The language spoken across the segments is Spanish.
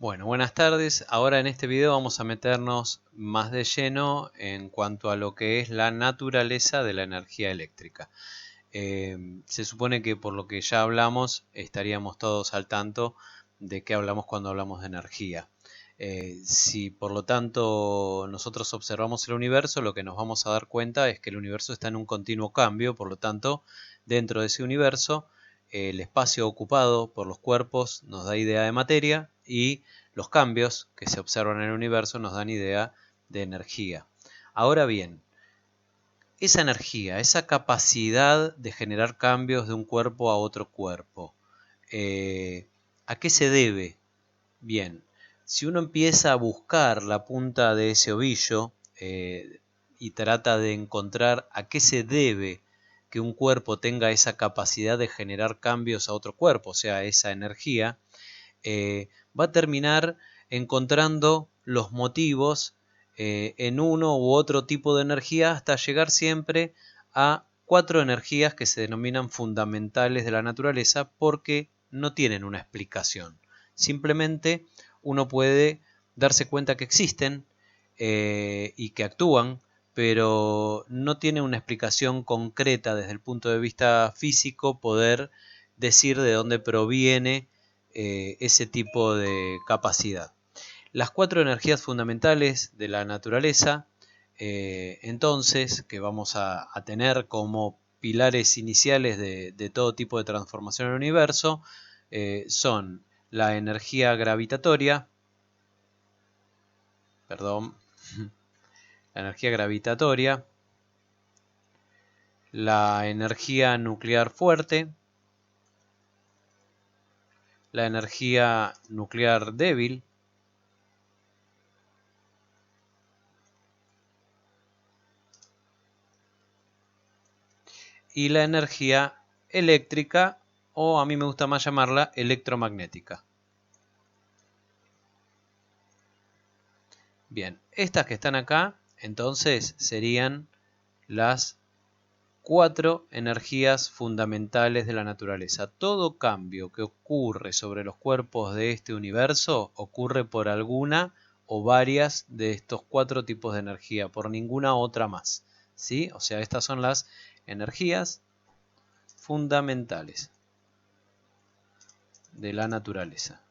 Bueno, buenas tardes. Ahora en este video vamos a meternos más de lleno en cuanto a lo que es la naturaleza de la energía eléctrica. Se supone que por lo que ya hablamos estaríamos todos al tanto de qué hablamos cuando hablamos de energía. Si por lo tanto nosotros observamos el universo, lo que nos vamos a dar cuenta es que el universo está en un continuo cambio, por lo tanto, dentro de ese universo, el espacio ocupado por los cuerpos nos da idea de materia y los cambios que se observan en el universo nos dan idea de energía. Ahora bien, esa energía, esa capacidad de generar cambios de un cuerpo a otro cuerpo, ¿a qué se debe? Bien, si uno empieza a buscar la punta de ese ovillo y trata de encontrar a qué se debe que un cuerpo tenga esa capacidad de generar cambios a otro cuerpo, o sea, esa energía, va a terminar encontrando los motivos en uno u otro tipo de energía hasta llegar siempre a 4 energías que se denominan fundamentales de la naturaleza porque no tienen una explicación. Simplemente uno puede darse cuenta que existen y que actúan, pero no tiene una explicación concreta desde el punto de vista físico poder decir de dónde proviene ese tipo de capacidad. Las 4 energías fundamentales de la naturaleza, entonces, que vamos a tener como pilares iniciales de todo tipo de transformación en el universo, son la energía gravitatoria, la energía nuclear fuerte, la energía nuclear débil, y la energía eléctrica, o a mí me gusta más llamarla electromagnética. Bien, estas que están acá, entonces serían las 4 energías fundamentales de la naturaleza. Todo cambio que ocurre sobre los cuerpos de este universo ocurre por alguna o varias de estos 4 tipos de energía, por ninguna otra más. ¿Sí? O sea, estas son las energías fundamentales de la naturaleza.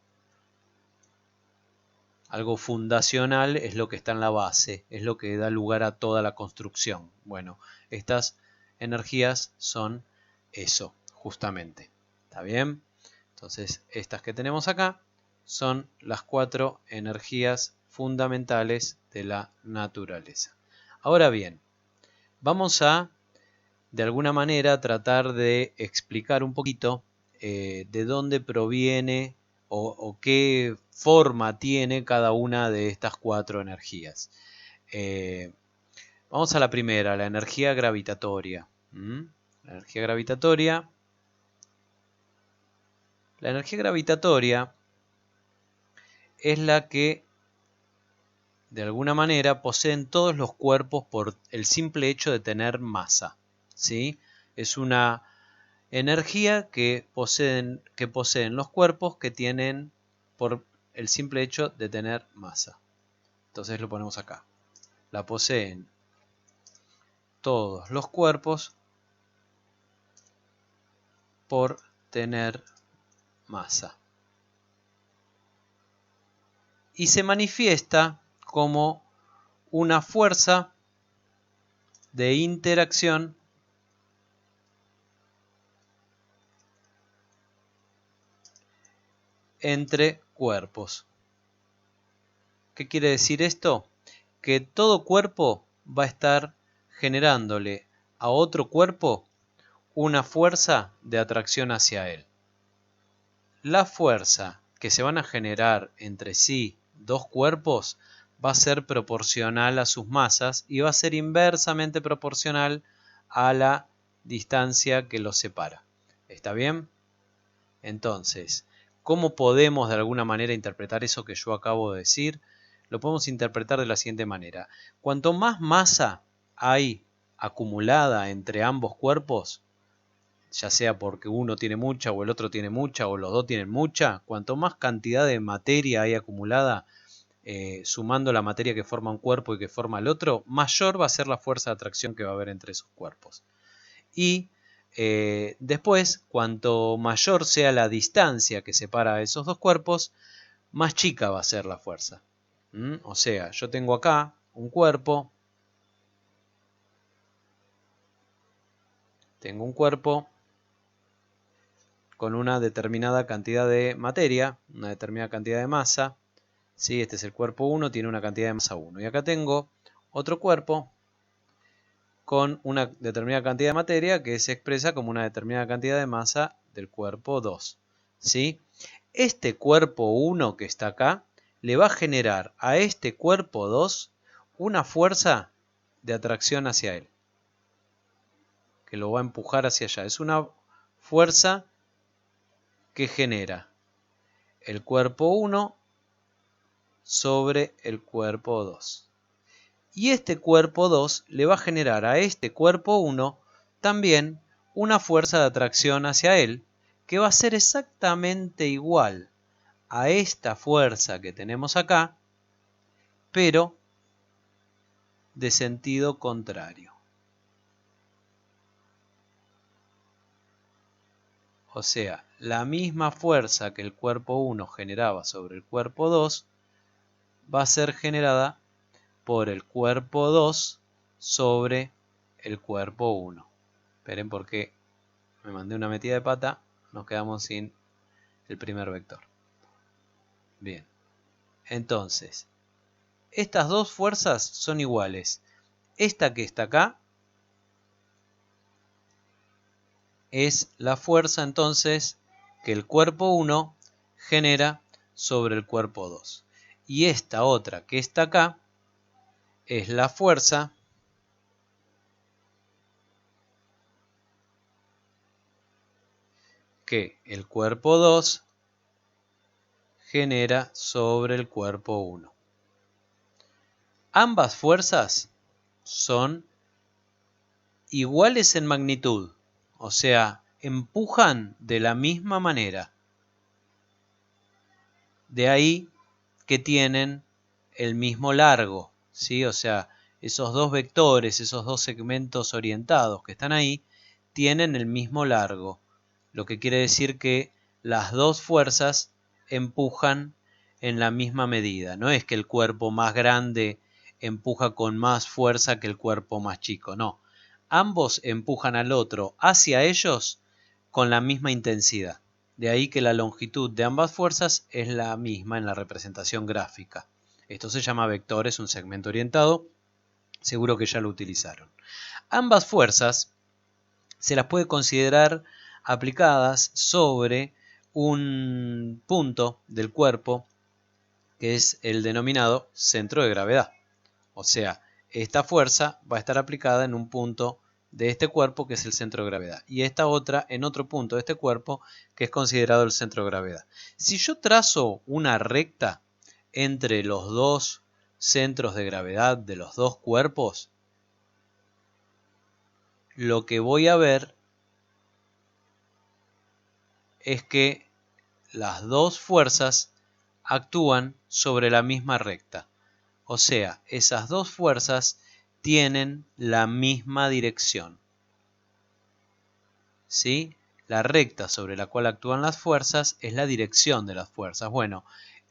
Algo fundacional es lo que está en la base, es lo que da lugar a toda la construcción. Bueno, estas energías son eso, justamente. ¿Está bien? Entonces, estas que tenemos acá son las 4 energías fundamentales de la naturaleza. Ahora bien, vamos a, de alguna manera, tratar de explicar un poquito de dónde proviene o qué forma tiene cada una de estas 4 energías. Vamos a la primera, la energía gravitatoria. La energía gravitatoria. La energía gravitatoria es la que de alguna manera poseen todos los cuerpos por el simple hecho de tener masa. ¿Sí? Es una energía que poseen los cuerpos que tienen por el simple hecho de tener masa. Entonces lo ponemos acá. La poseen todos los cuerpos por tener masa. Y se manifiesta como una fuerza de interacción entre cuerpos. ¿Qué quiere decir esto? Que todo cuerpo va a estar generándole a otro cuerpo una fuerza de atracción hacia él. La fuerza que se van a generar entre sí dos cuerpos va a ser proporcional a sus masas y va a ser inversamente proporcional a la distancia que los separa. ¿Está bien? Entonces, ¿cómo podemos de alguna manera interpretar eso que yo acabo de decir? Lo podemos interpretar de la siguiente manera. Cuanto más masa hay acumulada entre ambos cuerpos, ya sea porque uno tiene mucha o el otro tiene mucha o los dos tienen mucha, cuanto más cantidad de materia hay acumulada, sumando la materia que forma un cuerpo y que forma el otro, mayor va a ser la fuerza de atracción que va a haber entre esos cuerpos. Y después, cuanto mayor sea la distancia que separa a esos dos cuerpos, más chica va a ser la fuerza. O sea, yo tengo acá un cuerpo, con una determinada cantidad de materia, una determinada cantidad de masa. ¿Sí? Este es el cuerpo 1, tiene una cantidad de masa 1. Y acá tengo otro cuerpo con una determinada cantidad de materia que se expresa como una determinada cantidad de masa del cuerpo 2. ¿Sí? Este cuerpo 1 que está acá le va a generar a este cuerpo 2 una fuerza de atracción hacia él, que lo va a empujar hacia allá. Es una fuerza que genera el cuerpo 1 sobre el cuerpo 2. Y este cuerpo 2 le va a generar a este cuerpo 1 también una fuerza de atracción hacia él, que va a ser exactamente igual a esta fuerza que tenemos acá, pero de sentido contrario. O sea, la misma fuerza que el cuerpo 1 generaba sobre el cuerpo 2 va a ser generada por el cuerpo 2 sobre el cuerpo 1. Esperen porque me mandé una metida de pata, nos quedamos sin el primer vector. Bien, entonces, estas dos fuerzas son iguales. Esta que está acá es la fuerza entonces que el cuerpo 1 genera sobre el cuerpo 2. Y esta otra que está acá es la fuerza que el cuerpo 2 genera sobre el cuerpo 1. Ambas fuerzas son iguales en magnitud, o sea, empujan de la misma manera. De ahí que tienen el mismo largo, ¿sí? O sea, esos dos vectores, esos dos segmentos orientados que están ahí, tienen el mismo largo, lo que quiere decir que las dos fuerzas empujan en la misma medida. No es que el cuerpo más grande empuja con más fuerza que el cuerpo más chico, no. Ambos empujan al otro hacia ellos con la misma intensidad. De ahí que la longitud de ambas fuerzas es la misma en la representación gráfica. Esto se llama vector, es un segmento orientado, seguro que ya lo utilizaron. Ambas fuerzas se las puede considerar aplicadas sobre un punto del cuerpo que es el denominado centro de gravedad. O sea, esta fuerza va a estar aplicada en un punto de este cuerpo que es el centro de gravedad y esta otra en otro punto de este cuerpo que es considerado el centro de gravedad. Si yo trazo una recta entre los dos centros de gravedad de los dos cuerpos, lo que voy a ver es que las dos fuerzas actúan sobre la misma recta. O sea, esas dos fuerzas tienen la misma dirección. ¿Sí? La recta sobre la cual actúan las fuerzas es la dirección de las fuerzas. Bueno,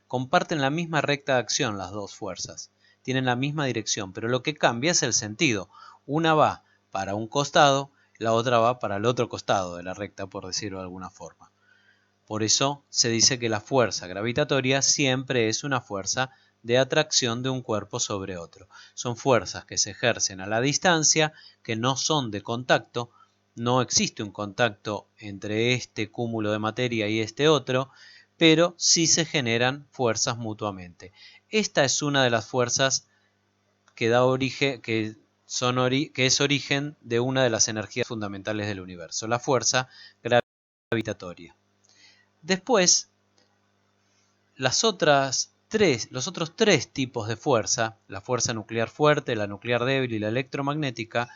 comparten la misma recta de acción las dos fuerzas. Tienen la misma dirección, pero lo que cambia es el sentido. Una va para un costado, la otra va para el otro costado de la recta, por decirlo de alguna forma. Por eso se dice que la fuerza gravitatoria siempre es una fuerza de atracción de un cuerpo sobre otro. Son fuerzas que se ejercen a la distancia, que no son de contacto. No existe un contacto entre este cúmulo de materia y este otro, pero sí se generan fuerzas mutuamente. Esta es una de las fuerzas que da origen, que es origen de una de las energías fundamentales del universo, la fuerza gravitatoria. Después, los otros tres tipos de fuerza, la fuerza nuclear fuerte, la nuclear débil y la electromagnética,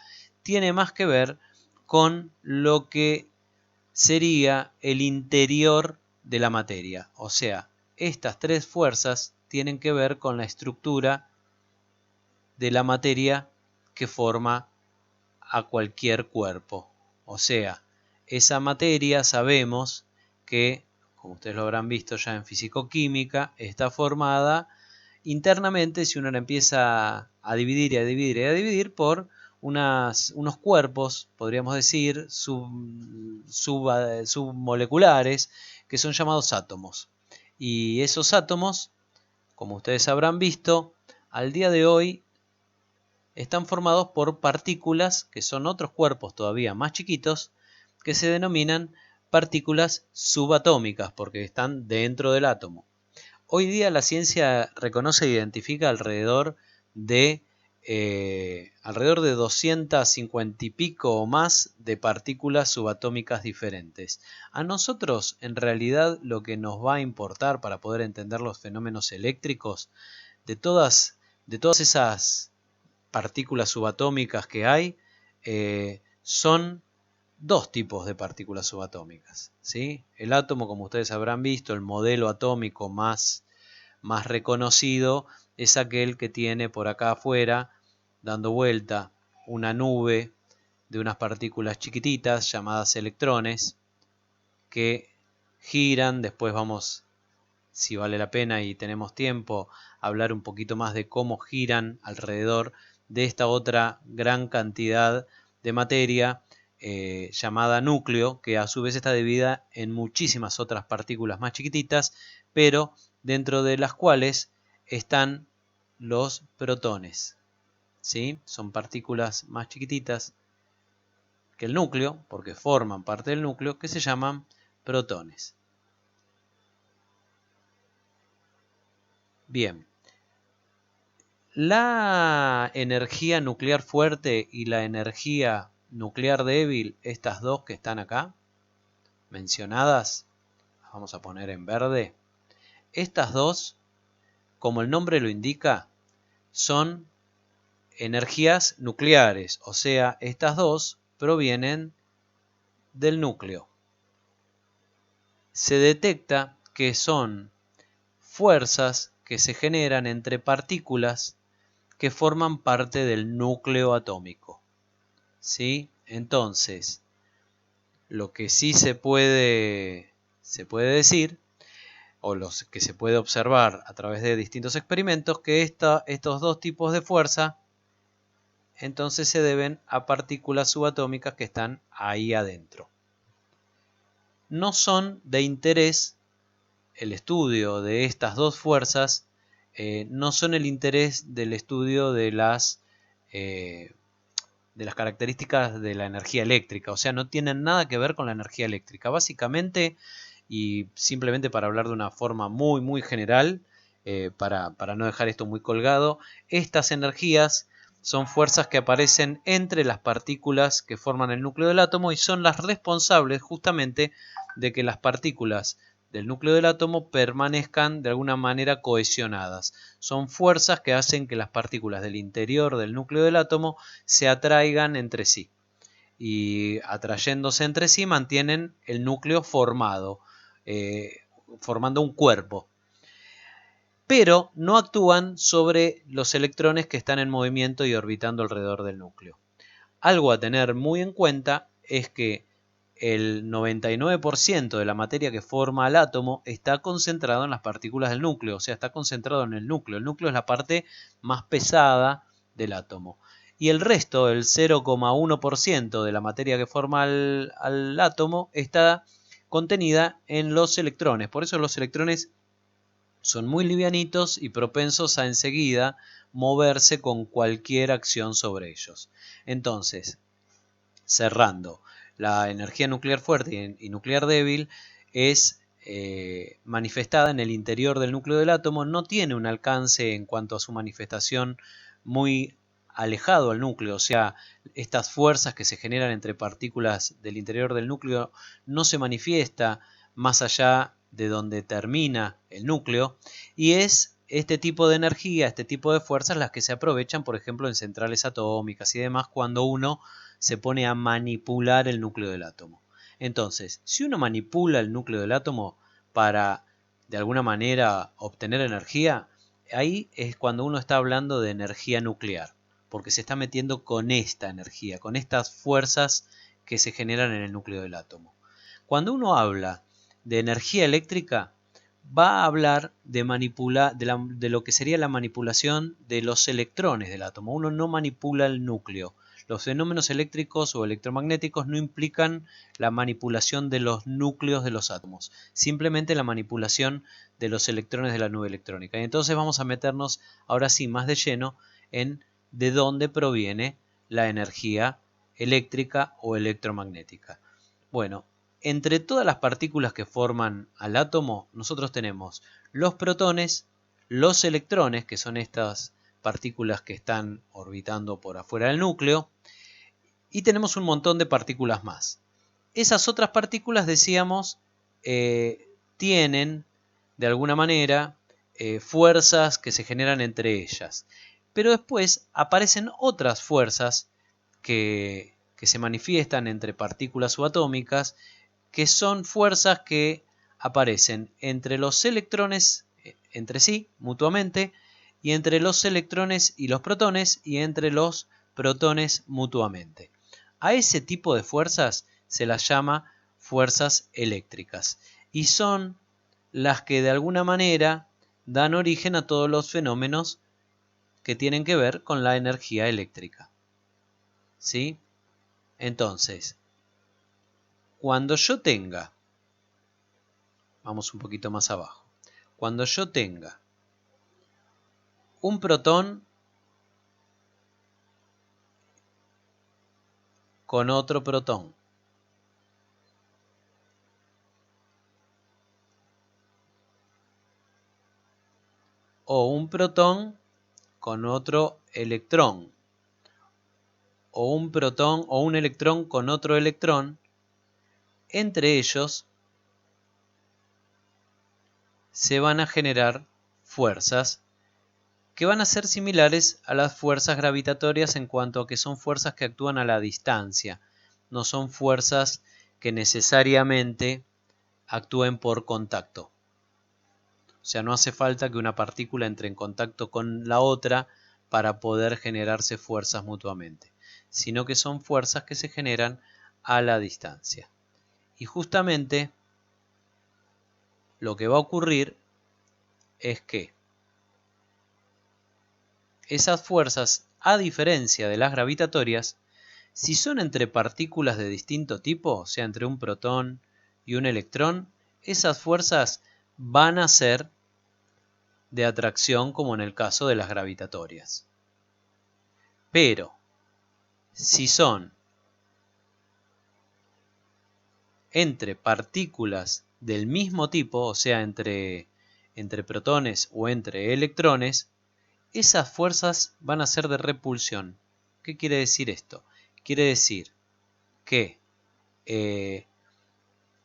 tiene más que ver con lo que sería el interior de la materia. O sea, estas tres fuerzas tienen que ver con la estructura de la materia que forma a cualquier cuerpo. O sea, esa materia sabemos que, como ustedes lo habrán visto ya en fisicoquímica, está formada internamente, si uno la empieza a dividir y a dividir y a dividir, por unos cuerpos, podríamos decir, submoleculares, que son llamados átomos. Y esos átomos, como ustedes habrán visto, al día de hoy están formados por partículas, que son otros cuerpos todavía más chiquitos, que se denominan partículas subatómicas, porque están dentro del átomo. Hoy día la ciencia reconoce e identifica alrededor de 250 y pico o más de partículas subatómicas diferentes. A nosotros, en realidad, lo que nos va a importar para poder entender los fenómenos eléctricos, de todas esas partículas subatómicas que hay, son dos tipos de partículas subatómicas, ¿sí? El átomo, como ustedes habrán visto, el modelo atómico más reconocido es aquel que tiene por acá afuera, dando vuelta, una nube de unas partículas chiquititas llamadas electrones que giran. Después vamos, si vale la pena y tenemos tiempo, a hablar un poquito más de cómo giran alrededor de esta otra gran cantidad de materia llamada núcleo, que a su vez está dividida en muchísimas otras partículas más chiquititas, pero dentro de las cuales están los protones, ¿sí? Son partículas más chiquititas que el núcleo, porque forman parte del núcleo, que se llaman protones. Bien, la energía nuclear fuerte y la energía nuclear débil, estas dos que están acá mencionadas, las vamos a poner en verde. Estas dos, como el nombre lo indica, son energías nucleares, o sea, estas dos provienen del núcleo. Se detecta que son fuerzas que se generan entre partículas que forman parte del núcleo atómico, ¿sí? Entonces, lo que sí se puede decir, o los que se puede observar a través de distintos experimentos, que estos dos tipos de fuerza entonces se deben a partículas subatómicas que están ahí adentro. No son de interés el estudio de estas dos fuerzas, no son el interés del estudio de las características de la energía eléctrica, o sea, no tienen nada que ver con la energía eléctrica. Básicamente, y simplemente para hablar de una forma muy, muy general, para no dejar esto muy colgado, estas energías son fuerzas que aparecen entre las partículas que forman el núcleo del átomo y son las responsables justamente de que las partículas del núcleo del átomo permanezcan de alguna manera cohesionadas. Son fuerzas que hacen que las partículas del interior del núcleo del átomo se atraigan entre sí. Y atrayéndose entre sí mantienen el núcleo formado, formando un cuerpo. Pero no actúan sobre los electrones que están en movimiento y orbitando alrededor del núcleo. Algo a tener muy en cuenta es que el 99% de la materia que forma el átomo está concentrado en las partículas del núcleo, o sea, está concentrado en el núcleo. El núcleo es la parte más pesada del átomo. Y el resto, el 0,1% de la materia que forma al átomo, está contenida en los electrones. Por eso los electrones son muy livianitos y propensos a enseguida moverse con cualquier acción sobre ellos. Entonces, cerrando, la energía nuclear fuerte y nuclear débil es manifestada en el interior del núcleo del átomo, no tiene un alcance en cuanto a su manifestación muy alejado al núcleo, o sea, estas fuerzas que se generan entre partículas del interior del núcleo no se manifiesta más allá de donde termina el núcleo, y es este tipo de energía, este tipo de fuerzas las que se aprovechan, por ejemplo, en centrales atómicas y demás, cuando uno se pone a manipular el núcleo del átomo. Entonces, si uno manipula el núcleo del átomo para de alguna manera obtener energía, ahí es cuando uno está hablando de energía nuclear, porque se está metiendo con esta energía, con estas fuerzas que se generan en el núcleo del átomo. Cuando uno habla de energía eléctrica, va a hablar de lo que sería la manipulación de los electrones del átomo. Uno no manipula el núcleo. Los fenómenos eléctricos o electromagnéticos no implican la manipulación de los núcleos de los átomos, simplemente la manipulación de los electrones de la nube electrónica. Y entonces vamos a meternos ahora sí más de lleno en de dónde proviene la energía eléctrica o electromagnética. Bueno, entre todas las partículas que forman al átomo, nosotros tenemos los protones, los electrones, que son estas partículas que están orbitando por afuera del núcleo, y tenemos un montón de partículas más. Esas otras partículas, decíamos, tienen de alguna manera fuerzas que se generan entre ellas. Pero después aparecen otras fuerzas que se manifiestan entre partículas subatómicas, que son fuerzas que aparecen entre los electrones, entre sí, mutuamente, y entre los electrones y los protones, y entre los protones mutuamente. A ese tipo de fuerzas se las llama fuerzas eléctricas, y son las que de alguna manera dan origen a todos los fenómenos que tienen que ver con la energía eléctrica. ¿Sí? Entonces, cuando yo tenga, vamos un poquito más abajo, cuando yo tenga un protón con otro protón, o un protón con otro electrón, o un protón o un electrón con otro electrón, entre ellos se van a generar fuerzas que van a ser similares a las fuerzas gravitatorias en cuanto a que son fuerzas que actúan a la distancia, no son fuerzas que necesariamente actúen por contacto. O sea, no hace falta que una partícula entre en contacto con la otra para poder generarse fuerzas mutuamente, sino que son fuerzas que se generan a la distancia. Y justamente lo que va a ocurrir es que esas fuerzas, a diferencia de las gravitatorias, si son entre partículas de distinto tipo, o sea, entre un protón y un electrón, esas fuerzas van a ser de atracción como en el caso de las gravitatorias. Pero, si son entre partículas del mismo tipo, o sea, entre protones o entre electrones, esas fuerzas van a ser de repulsión. ¿Qué quiere decir esto? Quiere decir que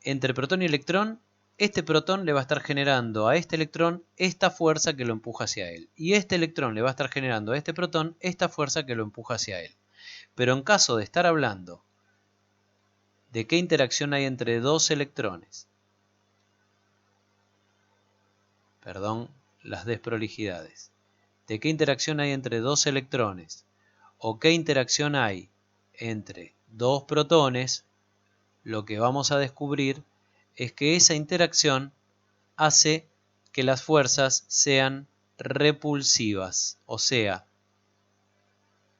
entre protón y electrón, este protón le va a estar generando a este electrón esta fuerza que lo empuja hacia él. Y este electrón le va a estar generando a este protón esta fuerza que lo empuja hacia él. Pero en caso de estar hablando de qué interacción hay entre dos electrones, perdón las desprolijidades, de qué interacción hay entre dos electrones o qué interacción hay entre dos protones, lo que vamos a descubrir es que esa interacción hace que las fuerzas sean repulsivas. O sea,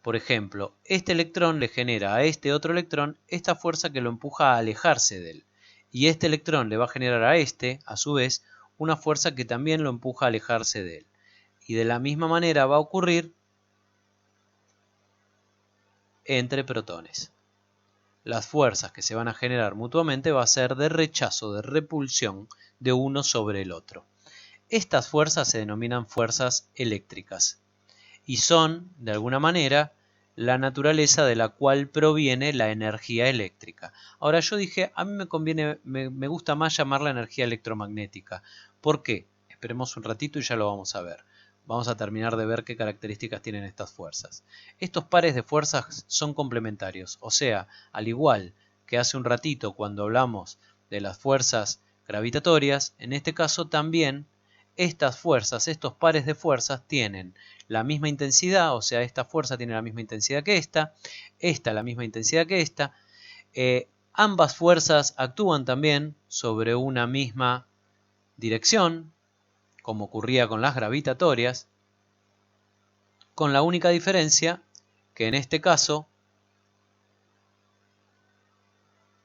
por ejemplo, este electrón le genera a este otro electrón esta fuerza que lo empuja a alejarse de él. Y este electrón le va a generar a este, a su vez, una fuerza que también lo empuja a alejarse de él. Y de la misma manera va a ocurrir entre protones. Las fuerzas que se van a generar mutuamente va a ser de rechazo, de repulsión de uno sobre el otro. Estas fuerzas se denominan fuerzas eléctricas y son, de alguna manera, la naturaleza de la cual proviene la energía eléctrica. Ahora yo dije, a mí me gusta más llamarla energía electromagnética. ¿Por qué? Esperemos un ratito y ya lo vamos a ver. Vamos a terminar de ver qué características tienen estas fuerzas. Estos pares de fuerzas son complementarios, o sea, al igual que hace un ratito cuando hablamos de las fuerzas gravitatorias, en este caso también estas fuerzas, estos pares de fuerzas tienen la misma intensidad, o sea, esta fuerza tiene la misma intensidad que esta la misma intensidad que esta. Ambas fuerzas actúan también sobre una misma dirección, como ocurría con las gravitatorias, con la única diferencia que en este caso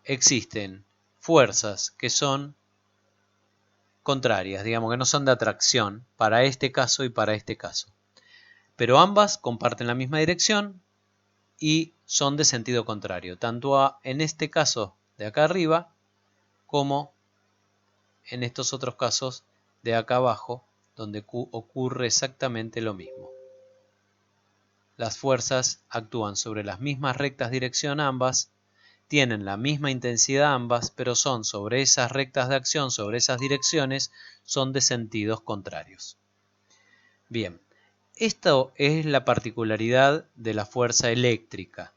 existen fuerzas que son contrarias, digamos que no son de atracción para este caso y para este caso. Pero ambas comparten la misma dirección y son de sentido contrario, tanto en este caso de acá arriba como en estos otros casos de acá abajo, donde ocurre exactamente lo mismo. Las fuerzas actúan sobre las mismas rectas dirección ambas, tienen la misma intensidad ambas, pero son sobre esas rectas de acción, sobre esas direcciones, son de sentidos contrarios. Bien, esto es la particularidad de la fuerza eléctrica.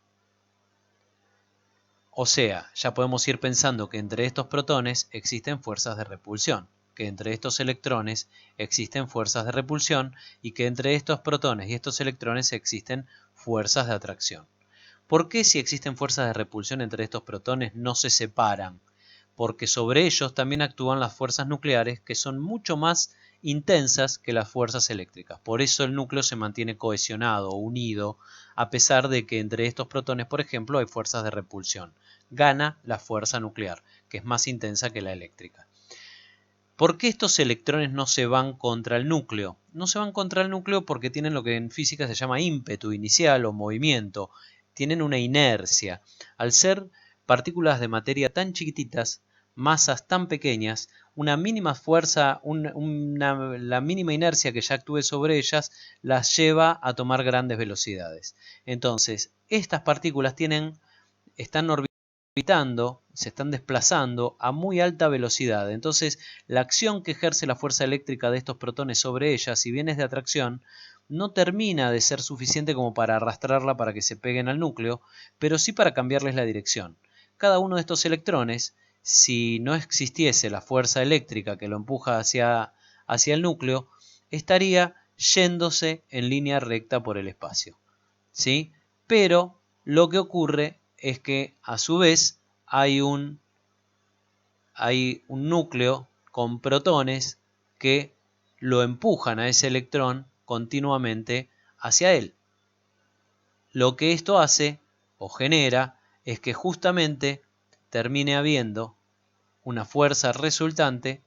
O sea, ya podemos ir pensando que entre estos protones existen fuerzas de repulsión, que entre estos electrones existen fuerzas de repulsión y que entre estos protones y estos electrones existen fuerzas de atracción. ¿Por qué si existen fuerzas de repulsión entre estos protones no se separan? Porque sobre ellos también actúan las fuerzas nucleares, que son mucho más intensas que las fuerzas eléctricas. Por eso el núcleo se mantiene cohesionado o unido, a pesar de que entre estos protones, por ejemplo, hay fuerzas de repulsión. Gana la fuerza nuclear, que es más intensa que la eléctrica. ¿Por qué estos electrones no se van contra el núcleo? No se van contra el núcleo porque tienen lo que en física se llama ímpetu inicial o movimiento. Tienen una inercia. Al ser partículas de materia tan chiquititas, masas tan pequeñas, una mínima fuerza, la mínima inercia que ya actúe sobre ellas, las lleva a tomar grandes velocidades. Entonces, estas partículas están orbitando, se están desplazando a muy alta velocidad. Entonces, la acción que ejerce la fuerza eléctrica de estos protones sobre ellas, si bien es de atracción, no termina de ser suficiente como para arrastrarla para que se peguen al núcleo, pero sí para cambiarles la dirección. Cada uno de estos electrones, si no existiese la fuerza eléctrica que lo empuja hacia el núcleo, estaría yéndose en línea recta por el espacio, ¿sí? Pero lo que ocurre es que a su vez hay un núcleo con protones que lo empujan a ese electrón continuamente hacia él. Lo que esto hace o genera es que justamente termine habiendo una fuerza resultante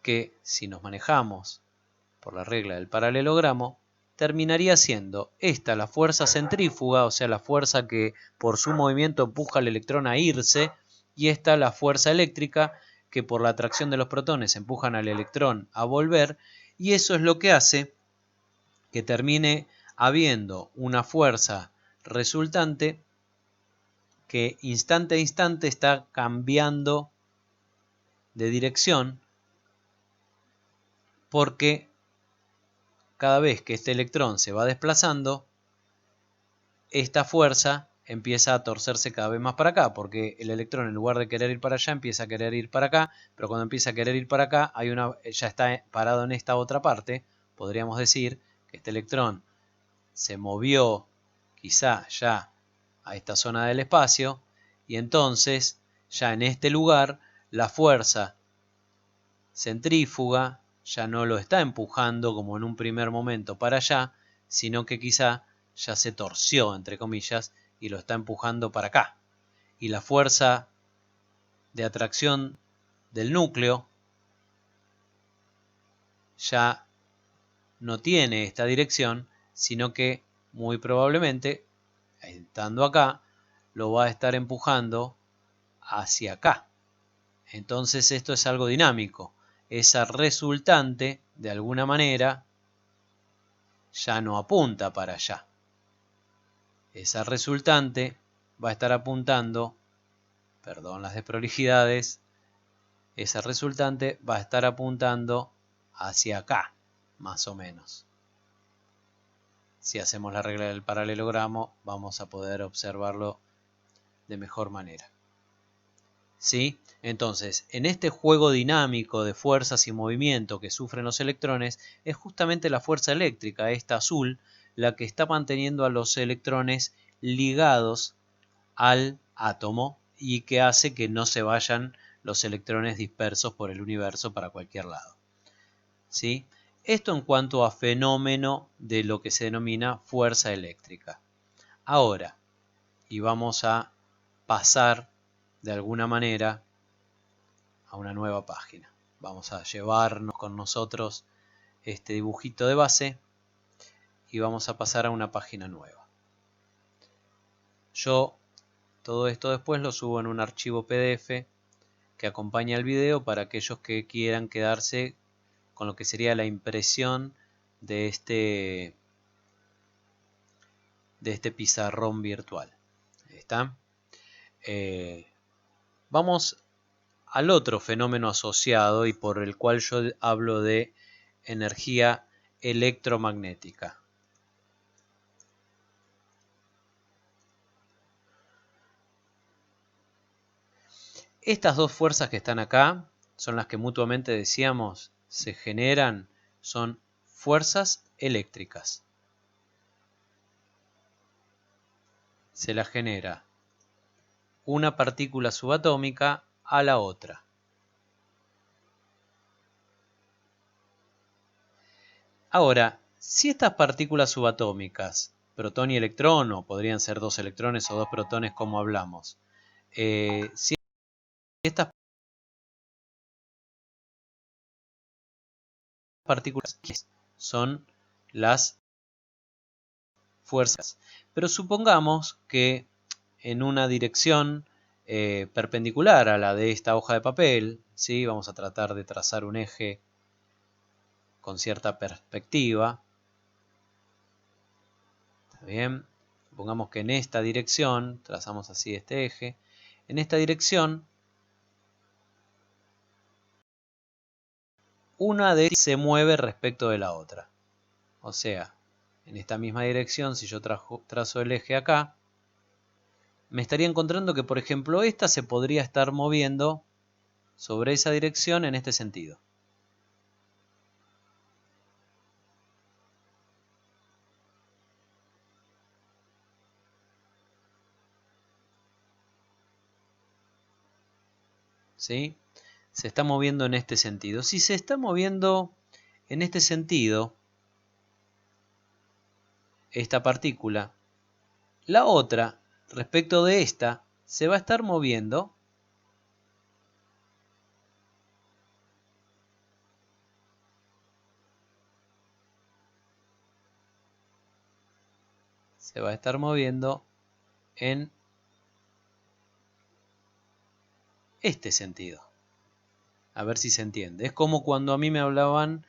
que, si nos manejamos por la regla del paralelogramo, terminaría siendo esta la fuerza centrífuga, o sea, la fuerza que por su movimiento empuja al electrón a irse, y esta la fuerza eléctrica que por la atracción de los protones empujan al electrón a volver, y eso es lo que hace que termine habiendo una fuerza resultante que instante a instante está cambiando de dirección, porque cada vez que este electrón se va desplazando, esta fuerza empieza a torcerse cada vez más para acá, porque el electrón en lugar de querer ir para allá empieza a querer ir para acá, pero cuando empieza a querer ir para acá ya está parado en esta otra parte. Podríamos decir que este electrón se movió quizá ya a esta zona del espacio, y entonces ya en este lugar la fuerza centrífuga ya no lo está empujando como en un primer momento para allá, sino que quizá ya se torció, entre comillas, y lo está empujando para acá. Y la fuerza de atracción del núcleo ya no tiene esta dirección, sino que muy probablemente, estando acá, lo va a estar empujando hacia acá. Entonces esto es algo dinámico. Esa resultante, de alguna manera, ya no apunta para allá. Esa resultante va a estar apuntando, perdón las desprolijidades, esa resultante va a estar apuntando hacia acá, más o menos. Si hacemos la regla del paralelogramo, vamos a poder observarlo de mejor manera. ¿Sí? Entonces, en este juego dinámico de fuerzas y movimiento que sufren los electrones, es justamente la fuerza eléctrica, esta azul, la que está manteniendo a los electrones ligados al átomo y que hace que no se vayan los electrones dispersos por el universo para cualquier lado. ¿Sí? Esto en cuanto a fenómeno de lo que se denomina fuerza eléctrica. Ahora, y vamos a pasar de alguna manera a una nueva página. Vamos a llevarnos con nosotros este dibujito de base y vamos a pasar a una página nueva. Yo todo esto después lo subo en un archivo PDF que acompaña el video para aquellos que quieran quedarse con lo que sería la impresión de este pizarrón virtual. ¿Está? Vamos al otro fenómeno asociado y por el cual yo hablo de energía electromagnética. Estas dos fuerzas que están acá son las que mutuamente decíamos se generan, son fuerzas eléctricas. Se la genera una partícula subatómica a la otra. Ahora, si estas partículas subatómicas, protón y electrón, o podrían ser dos electrones o dos protones como hablamos, si estas partículas son las fuerzas, pero supongamos que en una dirección perpendicular a la de esta hoja de papel, ¿sí? Vamos a tratar de trazar un eje con cierta perspectiva. ¿Está bien? Supongamos que en esta dirección, trazamos así este eje, en esta dirección, una de ellas se mueve respecto de la otra. O sea, en esta misma dirección, si yo trazo el eje acá, me estaría encontrando que, por ejemplo, esta se podría estar moviendo sobre esa dirección en este sentido. ¿Sí? Se está moviendo en este sentido. Si se está moviendo en este sentido, esta partícula, la otra, respecto de esta, se va a estar moviendo en este sentido. A ver si se entiende. Es como cuando a mí me hablaban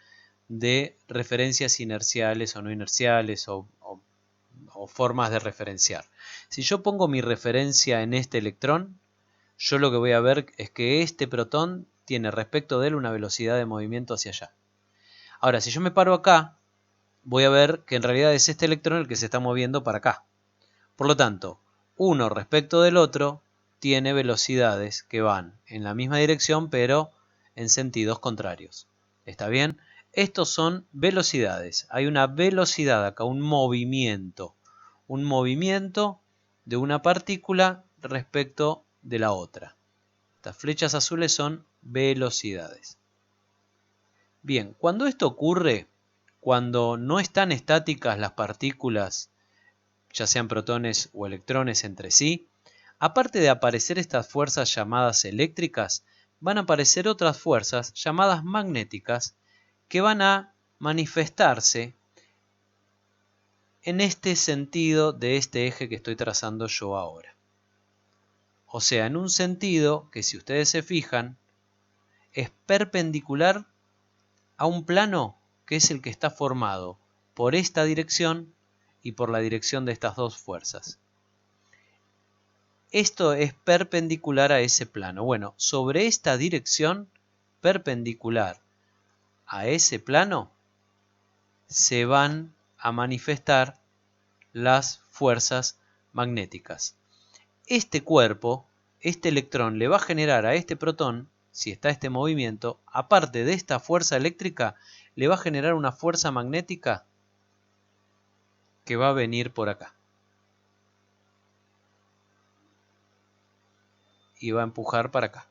de referencias inerciales o no inerciales o formas de referenciar. Si yo pongo mi referencia en este electrón, yo lo que voy a ver es que este protón tiene respecto de él una velocidad de movimiento hacia allá. Ahora, si yo me paro acá, voy a ver que en realidad es este electrón el que se está moviendo para acá. Por lo tanto, uno respecto del otro tiene velocidades que van en la misma dirección pero en sentidos contrarios. ¿Está bien? Estos son velocidades. Hay una velocidad acá, un movimiento de una partícula respecto de la otra. Estas flechas azules son velocidades. Bien, cuando esto ocurre, cuando no están estáticas las partículas, ya sean protones o electrones entre sí, aparte de aparecer estas fuerzas llamadas eléctricas, van a aparecer otras fuerzas llamadas magnéticas que van a manifestarse en este sentido de este eje que estoy trazando yo ahora. O sea, en un sentido que, si ustedes se fijan, es perpendicular a un plano que es el que está formado por esta dirección y por la dirección de estas dos fuerzas. Esto es perpendicular a ese plano. Bueno, sobre esta dirección perpendicular a ese plano se van a manifestar las fuerzas magnéticas. este cuerpo, este electrón, le va a generar a este protón, si está este movimiento, aparte de esta fuerza eléctrica, le va a generar una fuerza magnética que va a venir por acá. Y va a empujar para acá.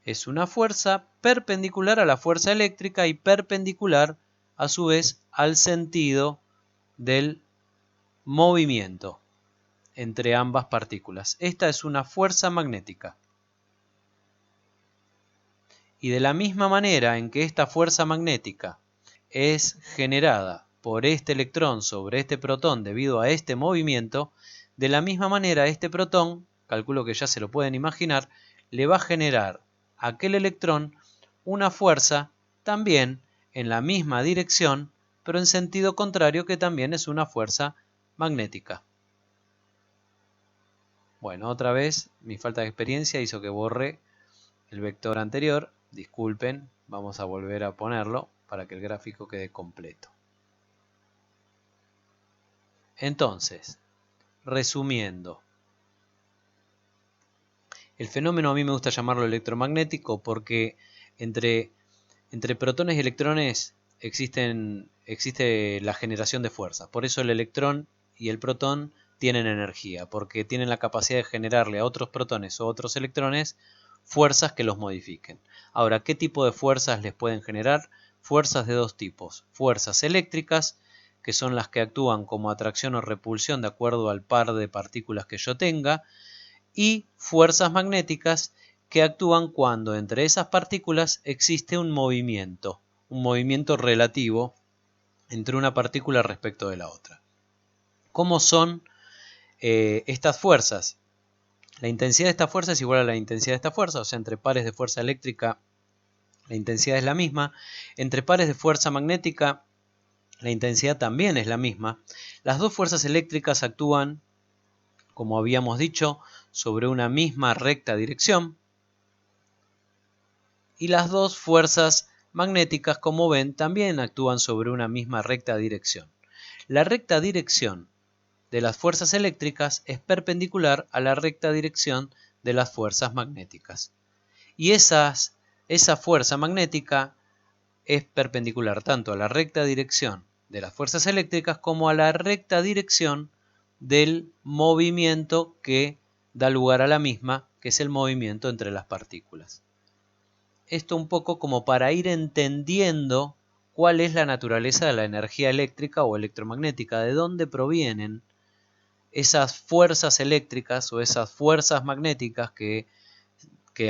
Es una fuerza perpendicular a la fuerza eléctrica y perpendicular a su vez al sentido del movimiento entre ambas partículas. Esta es una fuerza magnética. Y de la misma manera en que esta fuerza magnética es generada por este electrón sobre este protón debido a este movimiento, de la misma manera este protón, calculo que ya se lo pueden imaginar, le va a generar a aquel electrón una fuerza también en la misma dirección, pero en sentido contrario, que también es una fuerza magnética. Bueno, otra vez mi falta de experiencia hizo que borre el vector anterior. Disculpen, vamos a volver a ponerlo para que el gráfico quede completo. Entonces, resumiendo, el fenómeno a mí me gusta llamarlo electromagnético porque entre protones y electrones existe la generación de fuerzas. Por eso el electrón y el protón tienen energía, porque tienen la capacidad de generarle a otros protones o otros electrones fuerzas que los modifiquen. Ahora, ¿qué tipo de fuerzas les pueden generar? Fuerzas de dos tipos. Fuerzas eléctricas, que son las que actúan como atracción o repulsión de acuerdo al par de partículas que yo tenga, y fuerzas magnéticas, que actúan cuando entre esas partículas existe un movimiento relativo entre una partícula respecto de la otra. ¿Cómo son estas fuerzas? La intensidad de esta fuerza es igual a la intensidad de esta fuerza, o sea, entre pares de fuerza eléctrica la intensidad es la misma. Entre pares de fuerza magnética la intensidad también es la misma. Las dos fuerzas eléctricas actúan, como habíamos dicho, sobre una misma recta dirección. Y las dos fuerzas magnéticas, como ven, también actúan sobre una misma recta dirección. La recta dirección de las fuerzas eléctricas es perpendicular a la recta dirección de las fuerzas magnéticas. Y esa fuerza magnética es perpendicular tanto a la recta dirección de las fuerzas eléctricas como a la recta dirección del movimiento que da lugar a la misma, que es el movimiento entre las partículas. Esto un poco como para ir entendiendo cuál es la naturaleza de la energía eléctrica o electromagnética, de dónde provienen esas fuerzas eléctricas o esas fuerzas magnéticas que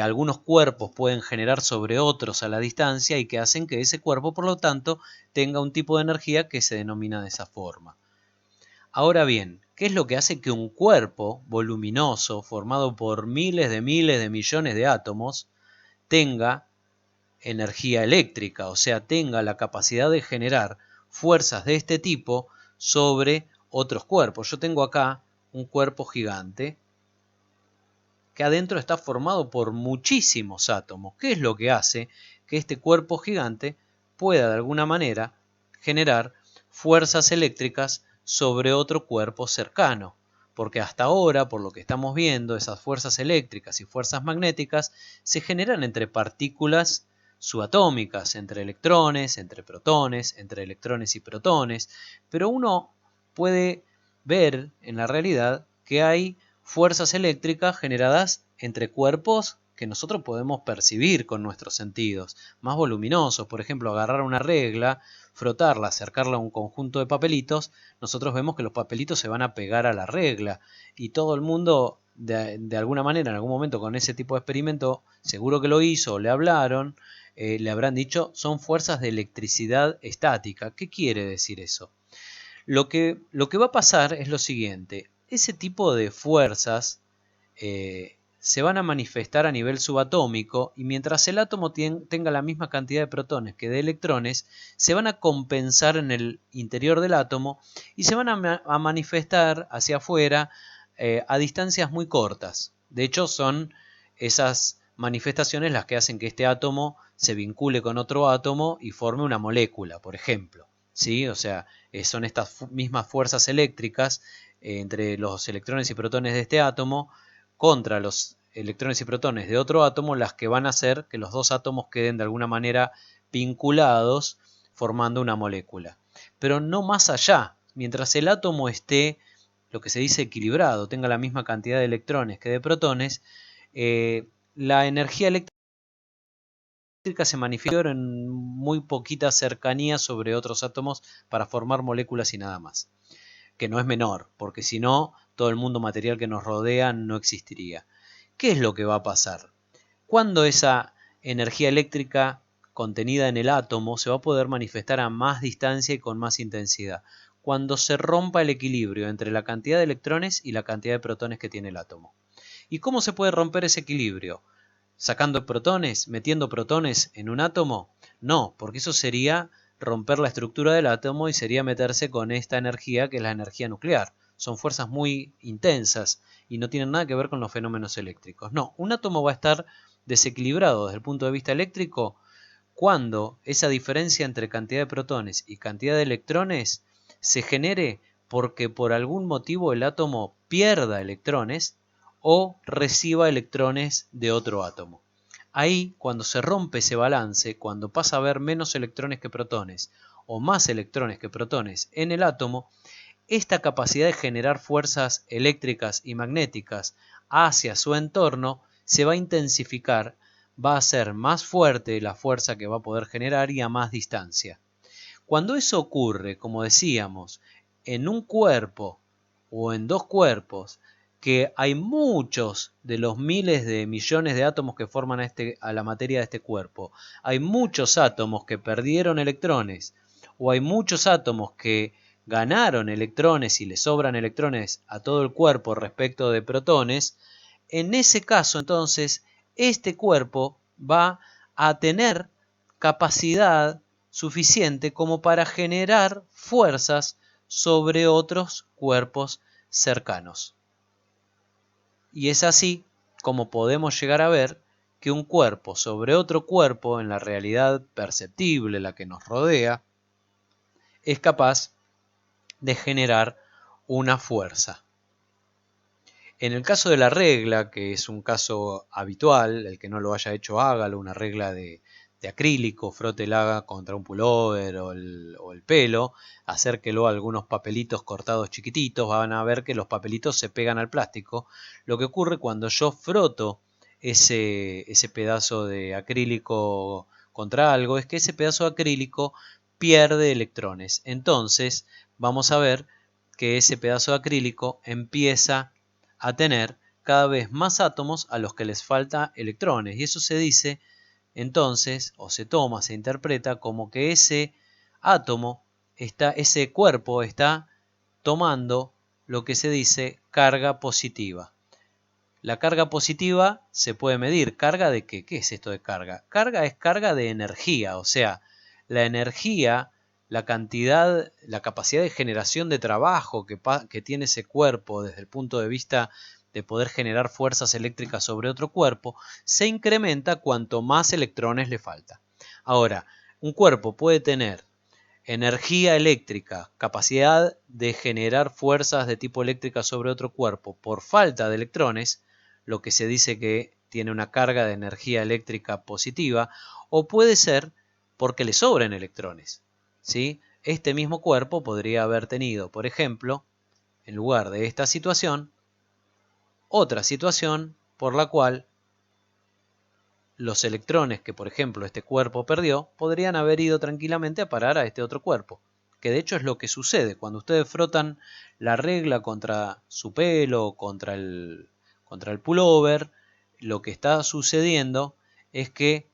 algunos cuerpos pueden generar sobre otros a la distancia y que hacen que ese cuerpo, por lo tanto, tenga un tipo de energía que se denomina de esa forma. Ahora bien, ¿qué es lo que hace que un cuerpo voluminoso, formado por miles de millones de átomos, tenga energía eléctrica, o sea, tenga la capacidad de generar fuerzas de este tipo sobre otros cuerpos? Yo tengo acá un cuerpo gigante que adentro está formado por muchísimos átomos. ¿Qué es lo que hace que este cuerpo gigante pueda de alguna manera generar fuerzas eléctricas sobre otro cuerpo cercano? Porque hasta ahora, por lo que estamos viendo, esas fuerzas eléctricas y fuerzas magnéticas se generan entre partículas subatómicas, entre electrones, entre protones, entre electrones y protones, pero uno puede ver en la realidad que hay fuerzas eléctricas generadas entre cuerpos que nosotros podemos percibir con nuestros sentidos, más voluminosos. Por ejemplo, agarrar una regla, frotarla, acercarla a un conjunto de papelitos, nosotros vemos que los papelitos se van a pegar a la regla, y todo el mundo de alguna manera, en algún momento con ese tipo de experimento, seguro que lo hizo, o le hablaron, le habrán dicho, son fuerzas de electricidad estática. ¿Qué quiere decir eso? Lo que va a pasar es lo siguiente: ese tipo de fuerzas se van a manifestar a nivel subatómico, y mientras el átomo tenga la misma cantidad de protones que de electrones, se van a compensar en el interior del átomo y se van a manifestar hacia afuera a distancias muy cortas. De hecho, son esas manifestaciones las que hacen que este átomo se vincule con otro átomo y forme una molécula, por ejemplo. ¿sí? O sea, son estas mismas fuerzas eléctricas entre los electrones y protones de este átomo contra los electrones y protones de otro átomo las que van a hacer que los dos átomos queden de alguna manera vinculados formando una molécula. Pero no más allá, mientras el átomo esté, lo que se dice equilibrado, tenga la misma cantidad de electrones que de protones, la energía eléctrica se manifiesta en muy poquita cercanía sobre otros átomos para formar moléculas y nada más, que no es menor, porque si no, todo el mundo material que nos rodea no existiría. ¿Qué es lo que va a pasar? Cuando esa energía eléctrica contenida en el átomo se va a poder manifestar a más distancia y con más intensidad, cuando se rompa el equilibrio entre la cantidad de electrones y la cantidad de protones que tiene el átomo. ¿Y cómo se puede romper ese equilibrio? ¿Sacando protones? ¿Metiendo protones en un átomo? No, porque eso sería romper la estructura del átomo y sería meterse con esta energía que es la energía nuclear. Son fuerzas muy intensas y no tienen nada que ver con los fenómenos eléctricos. No, un átomo va a estar desequilibrado desde el punto de vista eléctrico cuando esa diferencia entre cantidad de protones y cantidad de electrones se genere porque por algún motivo el átomo pierda electrones o reciba electrones de otro átomo. Ahí, cuando se rompe ese balance, cuando pasa a haber menos electrones que protones o más electrones que protones en el átomo, esta capacidad de generar fuerzas eléctricas y magnéticas hacia su entorno se va a intensificar, va a ser más fuerte la fuerza que va a poder generar y a más distancia. Cuando eso ocurre, como decíamos, en un cuerpo o en dos cuerpos, que hay muchos de los miles de millones de átomos que forman a la materia de este cuerpo, hay muchos átomos que perdieron electrones, o hay muchos átomos que ganaron electrones y le sobran electrones a todo el cuerpo respecto de protones, en ese caso entonces este cuerpo va a tener capacidad suficiente como para generar fuerzas sobre otros cuerpos cercanos. Y es así como podemos llegar a ver que un cuerpo sobre otro cuerpo en la realidad perceptible, la que nos rodea, es capaz de generar una fuerza. En el caso de la regla, que es un caso habitual, el que no lo haya hecho hágalo, una regla de acrílico, frótela contra un pullover o el pelo, acérquelo a algunos papelitos cortados chiquititos, van a ver que los papelitos se pegan al plástico. Lo que ocurre cuando yo froto ese pedazo de acrílico contra algo es que ese pedazo de acrílico pierde electrones. Entonces vamos a ver que ese pedazo de acrílico empieza a tener cada vez más átomos a los que les falta electrones. Y eso se dice entonces, o se toma, se interpreta como que ese átomo, ese cuerpo está tomando lo que se dice carga positiva. La carga positiva se puede medir. ¿Carga de qué? ¿Qué es esto de carga? Carga es carga de energía, o sea, la energía, la cantidad, la capacidad de generación de trabajo que tiene ese cuerpo desde el punto de vista de poder generar fuerzas eléctricas sobre otro cuerpo, se incrementa cuanto más electrones le falta. Ahora, un cuerpo puede tener energía eléctrica, capacidad de generar fuerzas de tipo eléctrica sobre otro cuerpo por falta de electrones, lo que se dice que tiene una carga de energía eléctrica positiva, o puede ser porque le sobren electrones, ¿sí? Este mismo cuerpo podría haber tenido, por ejemplo, en lugar de esta situación, otra situación por la cual los electrones que, por ejemplo, este cuerpo perdió, podrían haber ido tranquilamente a parar a este otro cuerpo. Que de hecho es lo que sucede cuando ustedes frotan la regla contra su pelo, contra el pullover, lo que está sucediendo es que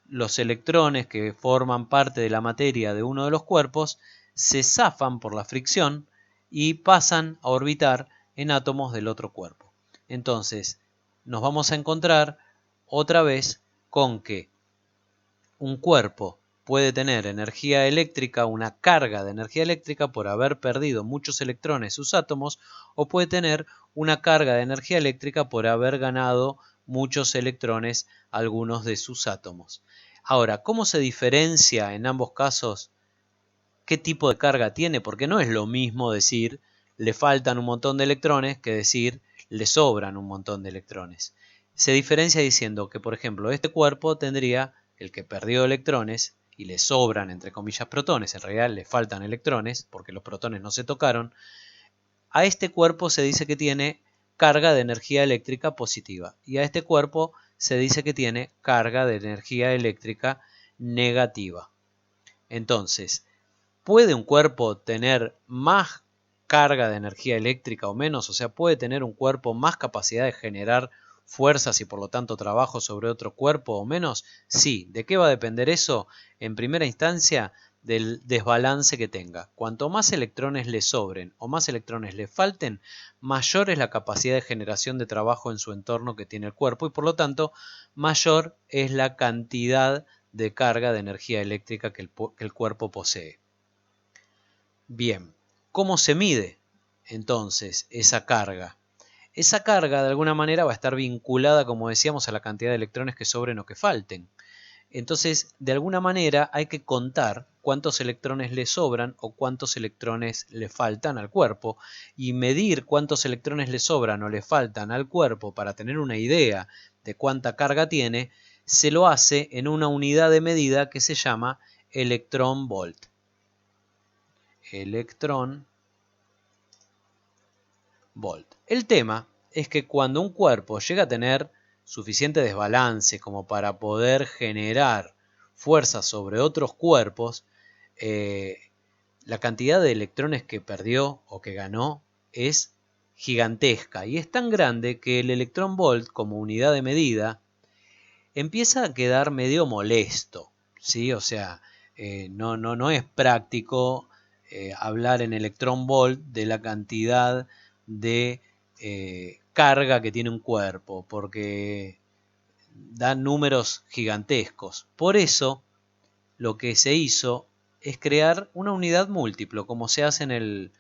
los electrones que forman parte de la materia de uno de los cuerpos se zafan por la fricción y pasan a orbitar en átomos del otro cuerpo. Entonces, nos vamos a encontrar otra vez con que un cuerpo puede tener energía eléctrica, una carga de energía eléctrica por haber perdido muchos electrones sus átomos, o puede tener una carga de energía eléctrica por haber ganado muchos electrones algunos de sus átomos. Ahora, ¿cómo se diferencia en ambos casos qué tipo de carga tiene, porque no es lo mismo decir le faltan un montón de electrones que decir le sobran un montón de electrones. Se diferencia diciendo que, por ejemplo, este cuerpo tendría, el que perdió electrones y le sobran, entre comillas, protones, en realidad le faltan electrones porque los protones no se tocaron, a este cuerpo se dice que tiene carga de energía eléctrica positiva y a este cuerpo se dice que tiene carga de energía eléctrica negativa. Entonces, ¿puede un cuerpo tener más carga de energía eléctrica o menos? O sea, ¿puede tener un cuerpo más capacidad de generar fuerzas y por lo tanto trabajo sobre otro cuerpo o menos? Sí. ¿De qué va a depender eso? En primera instancia, del desbalance que tenga. Cuanto más electrones le sobren o más electrones le falten, mayor es la capacidad de generación de trabajo en su entorno que tiene el cuerpo y por lo tanto mayor es la cantidad de carga de energía eléctrica que el cuerpo posee. Bien, ¿cómo se mide entonces esa carga? Esa carga de alguna manera va a estar vinculada, como decíamos, a la cantidad de electrones que sobren o que falten. Entonces, de alguna manera hay que contar cuántos electrones le sobran o cuántos electrones le faltan al cuerpo y medir cuántos electrones le sobran o le faltan al cuerpo para tener una idea de cuánta carga tiene, se lo hace en una unidad de medida que se llama electrón-volt. Electrón-volt. El tema es que cuando un cuerpo llega a tener suficiente desbalance como para poder generar fuerza sobre otros cuerpos, la cantidad de electrones que perdió o que ganó es gigantesca y es tan grande que el electrón volt como unidad de medida empieza a quedar medio molesto, ¿sí? O sea, no es práctico hablar en electrón volt de la cantidad de carga que tiene un cuerpo, porque da números gigantescos. Por eso, lo que se hizo es crear una unidad múltiplo, como se hace en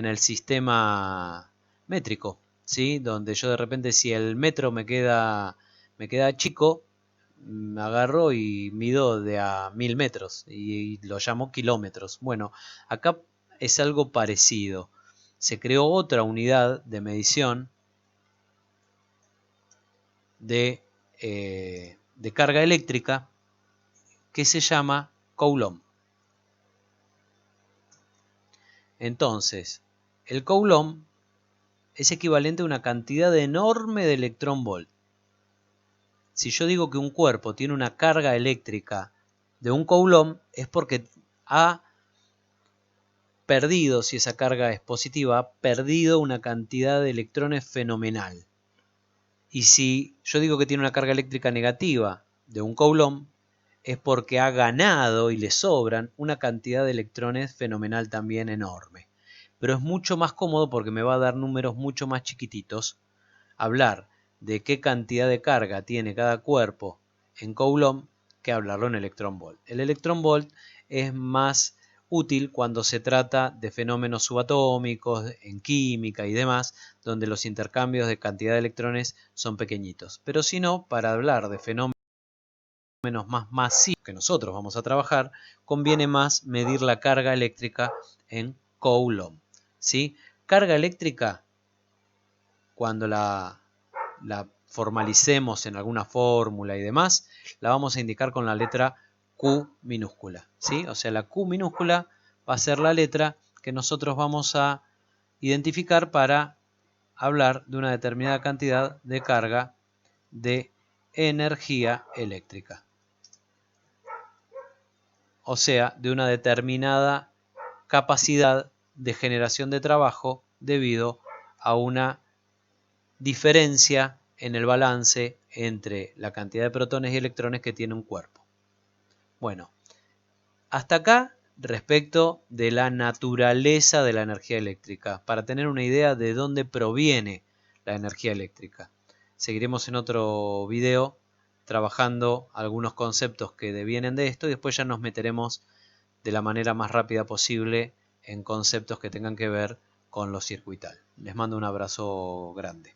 el sistema métrico, ¿sí? Donde yo de repente, si el metro me queda chico, me agarro y mido de a 1000 metros y lo llamo kilómetros. Bueno, acá es algo parecido. Se creó otra unidad de medición de carga eléctrica que se llama Coulomb. Entonces, el Coulomb es equivalente a una cantidad enorme de electrón-volt. Si yo digo que un cuerpo tiene una carga eléctrica de un Coulomb, es porque ha perdido, si esa carga es positiva, ha perdido una cantidad de electrones fenomenal. Y si yo digo que tiene una carga eléctrica negativa de un Coulomb, es porque ha ganado y le sobran una cantidad de electrones fenomenal también enorme. Pero es mucho más cómodo porque me va a dar números mucho más chiquititos hablar de qué cantidad de carga tiene cada cuerpo en Coulomb que hablarlo en electrón-volt. El electrón-volt es más útil cuando se trata de fenómenos subatómicos, en química y demás, donde los intercambios de cantidad de electrones son pequeñitos. Pero si no, para hablar de fenómenos más masivos que nosotros vamos a trabajar, conviene más medir la carga eléctrica en Coulomb, ¿sí? Carga eléctrica, cuando la formalicemos en alguna fórmula y demás, la vamos a indicar con la letra Q minúscula, ¿sí? O sea, la Q minúscula va a ser la letra que nosotros vamos a identificar para hablar de una determinada cantidad de carga de energía eléctrica. O sea, de una determinada capacidad de generación de trabajo debido a una diferencia en el balance entre la cantidad de protones y electrones que tiene un cuerpo. Bueno, hasta acá respecto de la naturaleza de la energía eléctrica, para tener una idea de dónde proviene la energía eléctrica. Seguiremos en otro video trabajando algunos conceptos que devienen de esto y después ya nos meteremos de la manera más rápida posible en conceptos que tengan que ver con lo circuital. Les mando un abrazo grande.